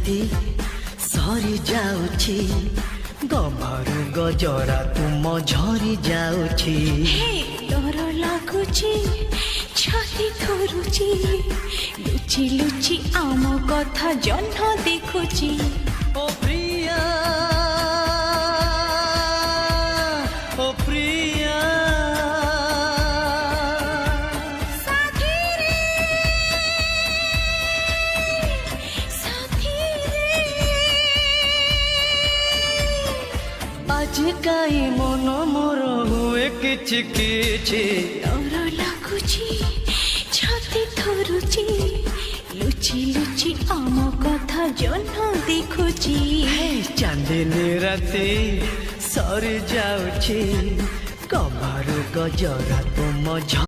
ରାତି ସରି ଯାଉଛି ଗଭରୁ ଗଜରା ତୁମ ଝରି ଯାଉଛି ଡର ଲାଗୁଛି ଛାତି ଥରୁଛି ଲୁଚି ଲୁଚି ଆମ କଥା ଜହ୍ନ ଦେଖୁଛି ଓ ପ୍ରିୟା ଓ ପ୍ରିୟା ଆଜି କାହିଁ ମନ ମୋର ହୁଏ କିଛି କିଛି ଡର ଲାଗୁଛି ଛାତି ଥରୁଛି ଲୁଚି ଲୁଚି ଆମ କଥା ଜହ୍ନ ଦେଖୁଛି ଚାନ୍ଦିନୀ ରାତି ସରି ଯାଉଛି ଗଭରୁ ଗଜରା ତୁମ